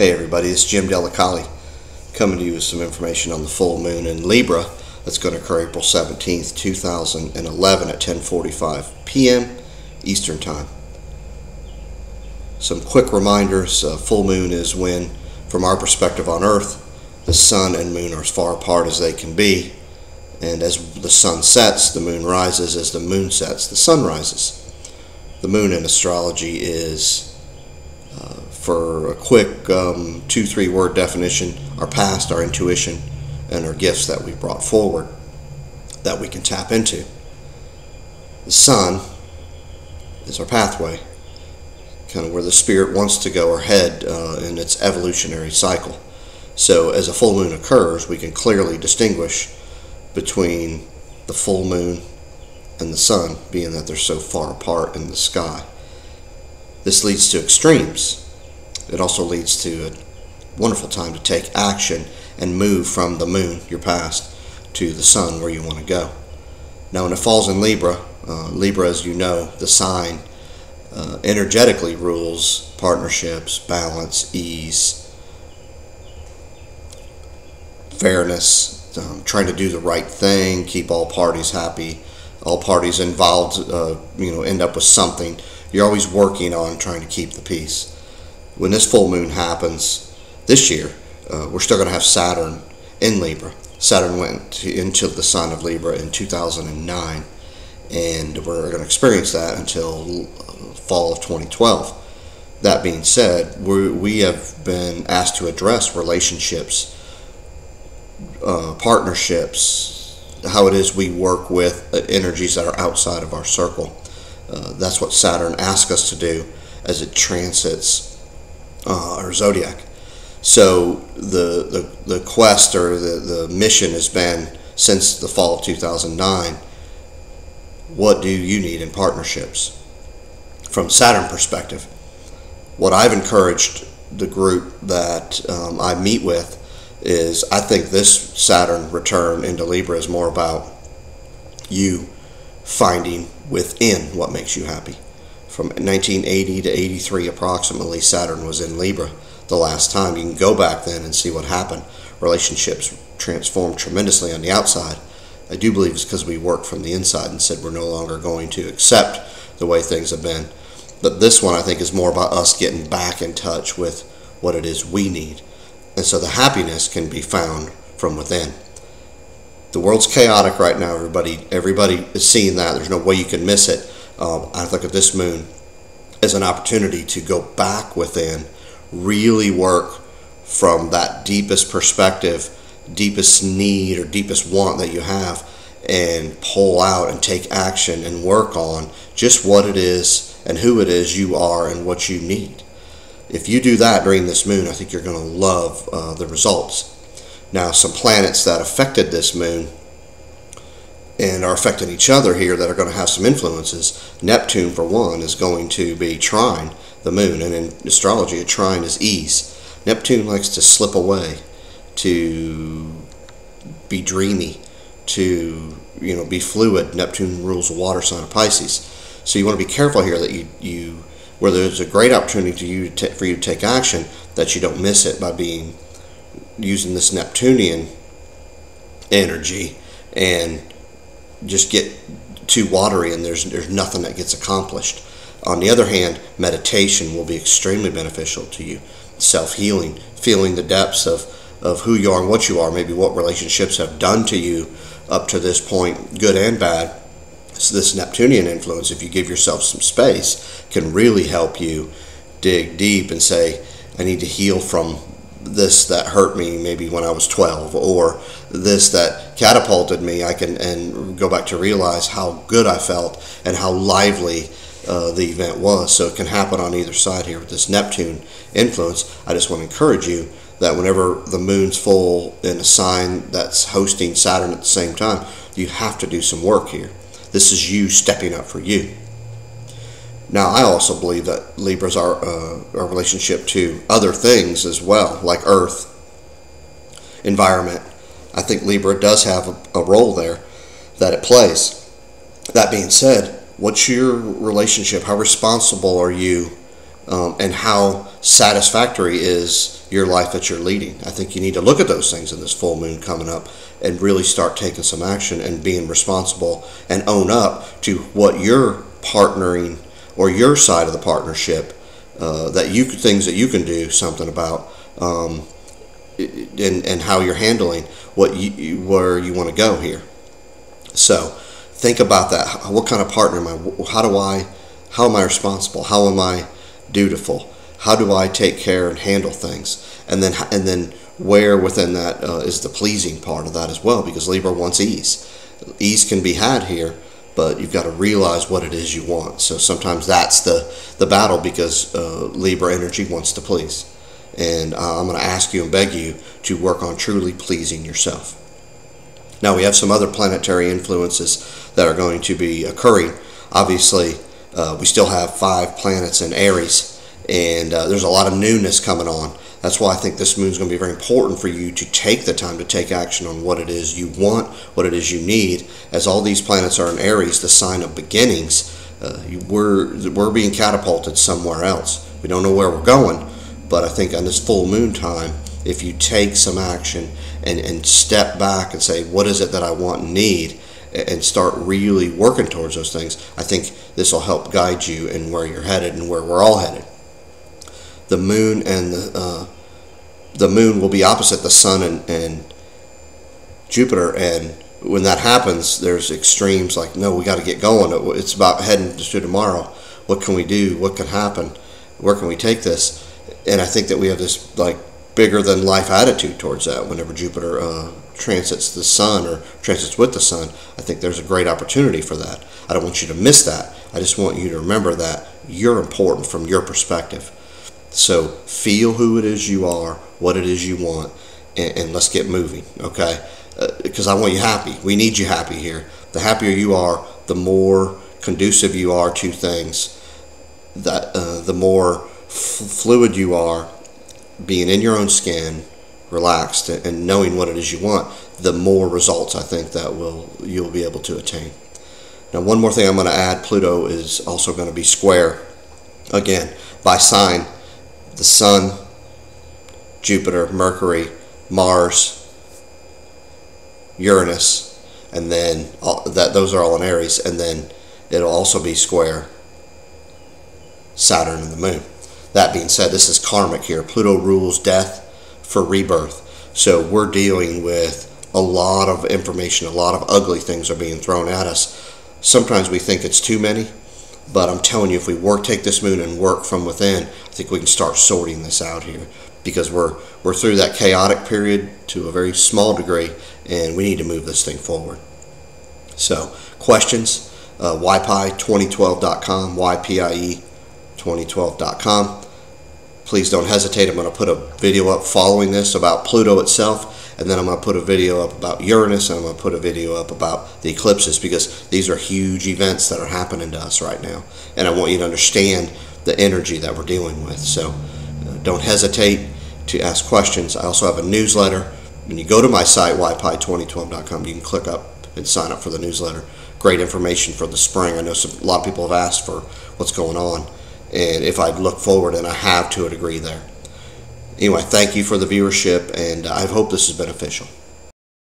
Hey everybody, it's Jim Delicali coming to you with some information on the full moon in Libra that's going to occur April 17th, 2011 at 10:45 p.m. Eastern Time. Some quick reminders. Full moon is when, from our perspective on Earth, the sun and moon are as far apart as they can be, and as the sun sets, the moon rises. As the moon sets, the sun rises. The moon in astrology is, for a quick 2-3 word definition, our past, our intuition, and our gifts that we brought forward that we can tap into. The sun is our pathway, kind of where the spirit wants to go or head in its evolutionary cycle. So as a full moon occurs, we can clearly distinguish between the full moon and the sun, being that they're so far apart in the sky. This leads to extremes. It also leads to a wonderful time to take action and move from the moon, your past, to the sun, where you want to go. Now, when it falls in Libra, Libra, as you know, the sign, energetically rules partnerships, balance, ease, fairness, trying to do the right thing, keep all parties happy, all parties involved, end up with something. You're always working on trying to keep the peace. When this full moon happens this year, we're still going to have Saturn in Libra. Saturn went into the sign of Libra in 2009, and we're going to experience that until fall of 2012. That being said, we have been asked to address relationships, partnerships, how it is we work with energies that are outside of our circle. That's what Saturn asks us to do as it transits our zodiac. So the quest, or the mission, has been, since the fall of 2009, what do you need in partnerships? From Saturn perspective, what I've encouraged the group that I meet with is, I think this Saturn return into Libra is more about you finding within what makes you happy. From 1980 to 83 approximately, Saturn was in Libra the last time. You can go back then and see what happened. Relationships transformed tremendously on the outside. I do believe it's because we worked from the inside and said we're no longer going to accept the way things have been. But this one, I think, is more about us getting back in touch with what it is we need. And so the happiness can be found from within. The world's chaotic right now, everybody. Everybody is seeing that. There's no way you can miss it. I look at this moon as an opportunity to go back within, really work from that deepest perspective, deepest need or deepest want that you have, and pull out and take action and work on just what it is and who it is you are and what you need. If you do that during this moon, I think you're going to love the results. Now, some planets that affected this moon and are affecting each other here that are going to have some influences. Neptune, for one, is going to be trine the moon, and in astrology a trine is ease. Neptune likes to slip away, to be dreamy, to be fluid. Neptune rules the water sign of Pisces. So you want to be careful here that you where there's a great opportunity for you to take action, that you don't miss it by using this Neptunian energy and just get too watery, and there's nothing that gets accomplished. On the other hand, meditation will be extremely beneficial to you. Self-healing, feeling the depths of who you are and what you are, maybe what relationships have done to you up to this point, good and bad. So this Neptunian influence, if you give yourself some space, can really help you dig deep and say, I need to heal from this that hurt me maybe when I was 12, or this that catapulted me. I can and go back to realize how good I felt and how lively the event was. So it can happen on either side here with this Neptune influence. I just want to encourage you that whenever the moon's full in a sign that's hosting Saturn at the same time, you have to do some work here. This is you stepping up for you. Now, I also believe that Libra's our relationship to other things as well, like Earth, environment. I think Libra does have a role there that it plays. That being said, what's your relationship? How responsible are you, and how satisfactory is your life that you're leading. I think you need to look at those things in this full moon coming up and really start taking some action and being responsible and own up to what you're partnering or your side of the partnership, things that you can do something about, and how you're handling where you want to go here. So think about that. What kind of partner am I? How am I responsible? How am I dutiful? How do I take care and handle things? And then where within that is the pleasing part of that as well, because Libra wants ease. Ease can be had here, but you've got to realize what it is you want. So sometimes that's the battle, because Libra energy wants to please. And I'm going to ask you and beg you to work on truly pleasing yourself. Now, we have some other planetary influences that are going to be occurring. Obviously, we still have 5 planets in Aries, and there's a lot of newness coming on. That's why I think this moon is going to be very important for you to take the time to take action on what it is you want, what it is you need. As all these planets are in Aries, the sign of beginnings, we're being catapulted somewhere else. We don't know where we're going, but I think on this full moon time, if you take some action and step back and say, what is it that I want and need, and start really working towards those things, I think this will help guide you in where you're headed and where we're all headed. The moon and the moon will be opposite the sun and Jupiter, and when that happens, there's extremes like, no, we got to get going. It's about heading to tomorrow. What can we do? What can happen? Where can we take this? And I think that we have this like bigger than life attitude towards that. Whenever Jupiter transits the sun or transits with the sun, I think there's a great opportunity for that. I don't want you to miss that. I just want you to remember that you're important from your perspective. So feel who it is you are, what it is you want, and let's get moving, okay? Because I want you happy. We need you happy here. The happier you are, the more conducive you are to things, that the more fluid you are, being in your own skin, relaxed, and knowing what it is you want, the more results I think that you'll be able to attain. Now, one more thing I'm going to add, Pluto is also going to be square, again, by sign, the Sun, Jupiter, Mercury, Mars, Uranus, and then those are all in Aries, and then it'll also be square Saturn and the Moon. That being said, this is karmic here. Pluto rules death for rebirth. So we're dealing with a lot of information, a lot of ugly things are being thrown at us. Sometimes we think it's too many, but I'm telling you, if we take this moon and work from within, I think we can start sorting this out here, because we're through that chaotic period to a very small degree, and we need to move this thing forward. So, questions, ypie2012.com, ypie2012.com. Please don't hesitate. I'm going to put a video up following this about Pluto itself, and then I'm going to put a video up about Uranus, and I'm going to put a video up about the eclipses, because these are huge events that are happening to us right now, and I want you to understand the energy that we're dealing with. So don't hesitate to ask questions. I also have a newsletter. When you go to my site, ypie2012.com, you can click up and sign up for the newsletter. Great information for the spring. I know a lot of people have asked for what's going on, and if I look forward, and I have to a degree there. Anyway, thank you for the viewership, and I hope this is beneficial.